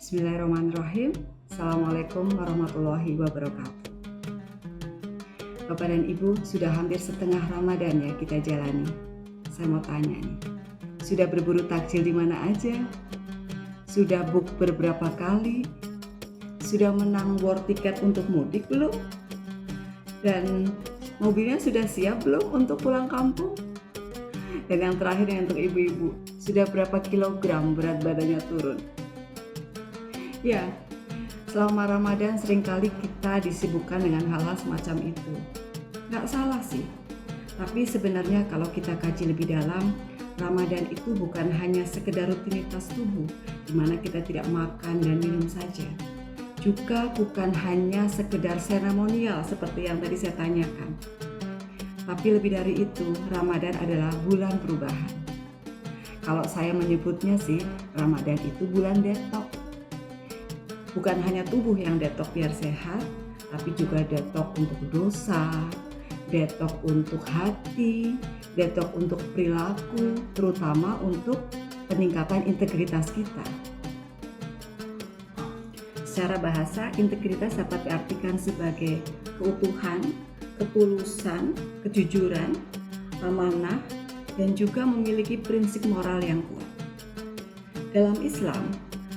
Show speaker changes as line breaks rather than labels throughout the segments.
Bismillahirrahmanirrahim. Assalamualaikum warahmatullahi wabarakatuh. Bapak dan Ibu, sudah hampir setengah Ramadan ya kita jalani. Saya mau tanya nih, sudah berburu takjil di mana aja? Sudah book beberapa kali? Sudah menang war tiket untuk mudik belum? Dan mobilnya sudah siap belum untuk pulang kampung? Dan yang terakhir yang untuk ibu-ibu, sudah berapa kilogram berat badannya turun? Ya, selama Ramadan seringkali kita disibukkan dengan hal-hal semacam itu. Nggak salah sih, tapi sebenarnya kalau kita kaji lebih dalam, Ramadan itu bukan hanya sekedar rutinitas tubuh, di mana kita tidak makan dan minum saja. Juga bukan hanya sekedar seremonial seperti yang tadi saya tanyakan. Tapi lebih dari itu, Ramadan adalah bulan perubahan. Kalau saya menyebutnya sih, Ramadan itu bulan detox. Bukan hanya tubuh yang detox biar sehat, tapi juga detox untuk dosa, detox untuk hati, detox untuk perilaku, terutama untuk peningkatan integritas kita. Secara bahasa, integritas dapat diartikan sebagai keutuhan, ketulusan, kejujuran, amanah, dan juga memiliki prinsip moral yang kuat. Dalam Islam,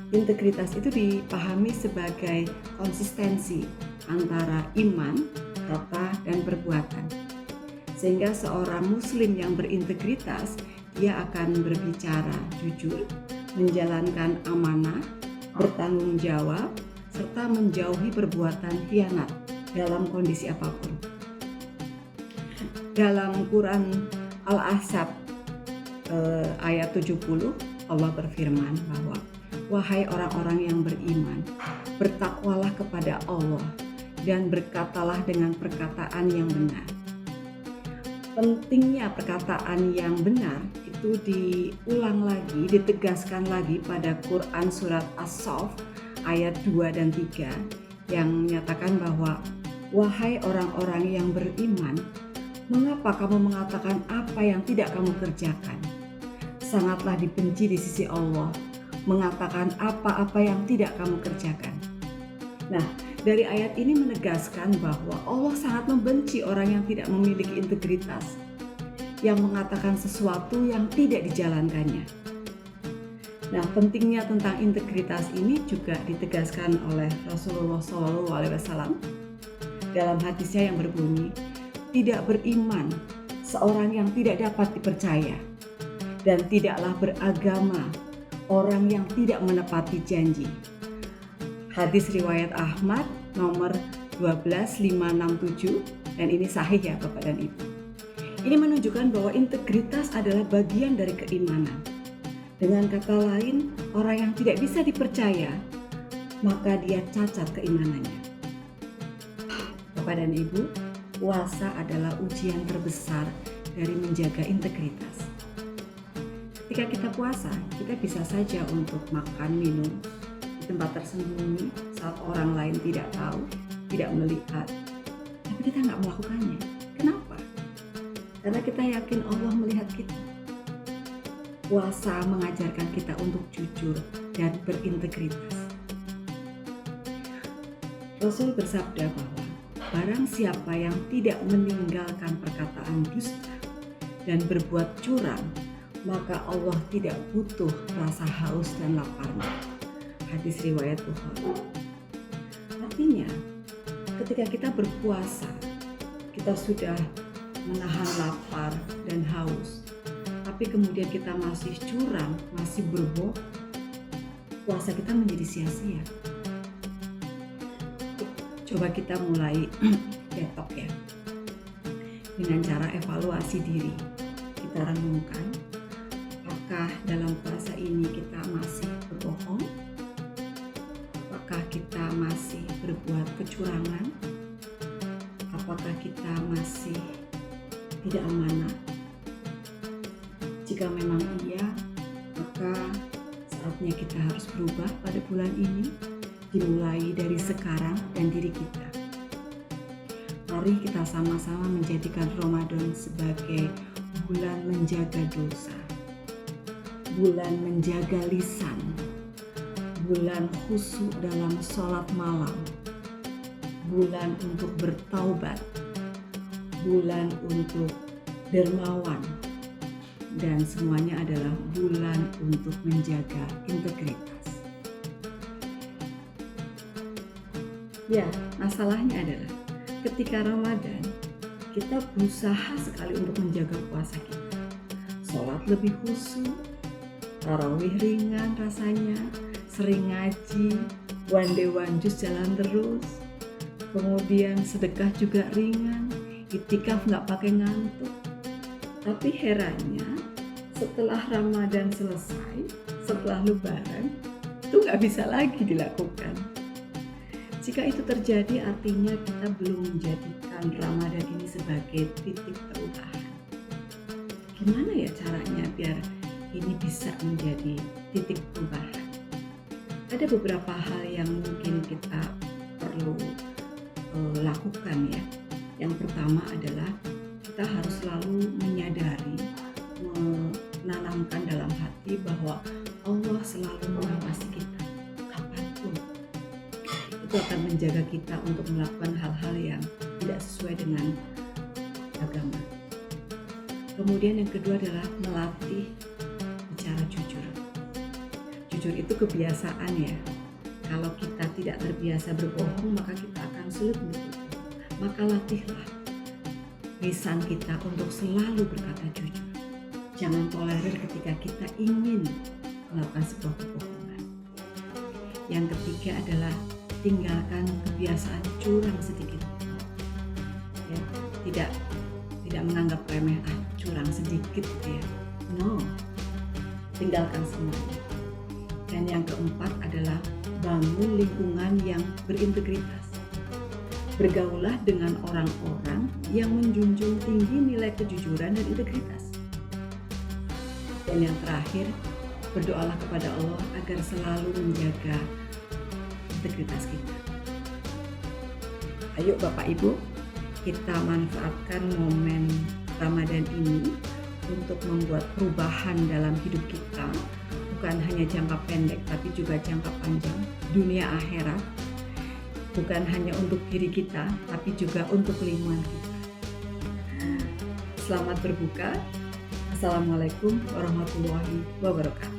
integritas itu dipahami sebagai konsistensi antara iman, kata, dan perbuatan. Sehingga seorang muslim yang berintegritas, dia akan berbicara jujur, menjalankan amanah, bertanggung jawab, serta menjauhi perbuatan khianat dalam kondisi apapun. Dalam Quran Al-Ahzab ayat 70, Allah berfirman bahwa wahai orang-orang yang beriman, bertakwalah kepada Allah dan berkatalah dengan perkataan yang benar. Pentingnya perkataan yang benar itu diulang lagi, ditegaskan lagi pada Quran surat As-Saff ayat 2 dan 3 yang menyatakan bahwa wahai orang-orang yang beriman, mengapa kamu mengatakan apa yang tidak kamu kerjakan? Sangatlah dibenci di sisi Allah mengatakan apa-apa yang tidak kamu kerjakan. Nah, dari ayat ini menegaskan bahwa Allah sangat membenci orang yang tidak memiliki integritas, yang mengatakan sesuatu yang tidak dijalankannya. Nah, pentingnya tentang integritas ini juga ditegaskan oleh Rasulullah SAW dalam hadisnya yang berbunyi, tidak beriman seorang yang tidak dapat dipercaya, dan tidaklah beragama orang yang tidak menepati janji. Hadis riwayat Ahmad nomor 12567 dan ini sahih ya Bapak dan Ibu. Ini menunjukkan bahwa integritas adalah bagian dari keimanan. Dengan kata lain, orang yang tidak bisa dipercaya, maka dia cacat keimanannya. Bapak dan Ibu, puasa adalah ujian terbesar dari menjaga integritas. Ketika kita puasa, kita bisa saja untuk makan, minum di tempat tersembunyi saat orang lain tidak tahu, tidak melihat. Tapi kita nggak melakukannya. Kenapa? Karena kita yakin Allah melihat kita. Puasa mengajarkan kita untuk jujur dan berintegritas. Rasul bersabda bahwa barang siapa yang tidak meninggalkan perkataan dusta dan berbuat curang, maka Allah tidak butuh rasa haus dan laparnya. Hadis riwayat Bukhari. Artinya, ketika kita berpuasa, kita sudah menahan lapar dan haus, tapi kemudian kita masih curang, masih berbohong, puasa kita menjadi sia-sia. Coba kita mulai detox ya, dengan cara evaluasi diri. Kita renungkan, apakah dalam puasa ini kita masih berbohong? Apakah kita masih berbuat kecurangan? Apakah kita masih tidak amanah? Jika memang iya, maka saatnya kita harus berubah pada bulan ini, dimulai dari sekarang dan diri kita. Mari kita sama-sama menjadikan Ramadan sebagai bulan menjaga dosa, bulan menjaga lisan, bulan khusyuk dalam sholat malam, bulan untuk bertaubat, bulan untuk dermawan, dan semuanya adalah bulan untuk menjaga integritas. Ya, masalahnya adalah ketika Ramadan, kita berusaha sekali untuk menjaga puasa kita. Sholat lebih khusyuk, tarawih ringan rasanya, sering ngaji, one day one juice jalan terus, kemudian sedekah juga ringan, iktikaf nggak pakai ngantuk. Tapi herannya, setelah Ramadan selesai, setelah Lebaran, itu nggak bisa lagi dilakukan. Jika itu terjadi, artinya kita belum menjadikan Ramadan ini sebagai titik perubahan. Gimana ya caranya biar ini bisa menjadi titik perubahan? Ada beberapa hal yang mungkin kita perlu lakukan ya. Yang pertama adalah kita harus selalu menyadari, menanamkan dalam hati bahwa Allah selalu mengawasi kita kapanpun. Itu akan menjaga kita untuk melakukan hal-hal yang tidak sesuai dengan agama. Kemudian yang kedua adalah melatih bicara jujur. Jujur itu kebiasaan ya. Kalau kita tidak terbiasa berbohong, maka kita akan sulit berbohong. Maka latihlah lisan kita untuk selalu berkata jujur. Jangan tolerir ketika kita ingin melakukan sebuah kebohongan. Yang ketiga adalah tinggalkan kebiasaan curang sedikit. Ya, tidak menganggap remeh, curang sedikit gitu ya. No, tinggalkan semuanya. Dan yang keempat adalah bangun lingkungan yang berintegritas. Bergaulah dengan orang-orang yang menjunjung tinggi nilai kejujuran dan integritas. Dan yang terakhir, berdoalah kepada Allah agar selalu menjaga integritas kita. Ayo Bapak Ibu, kita manfaatkan momen Ramadan ini untuk membuat perubahan dalam hidup kita, bukan hanya jangka pendek tapi juga jangka panjang, dunia akhirat, bukan hanya untuk diri kita tapi juga untuk lingkungan kita. Selamat berbuka. Assalamualaikum warahmatullahi wabarakatuh.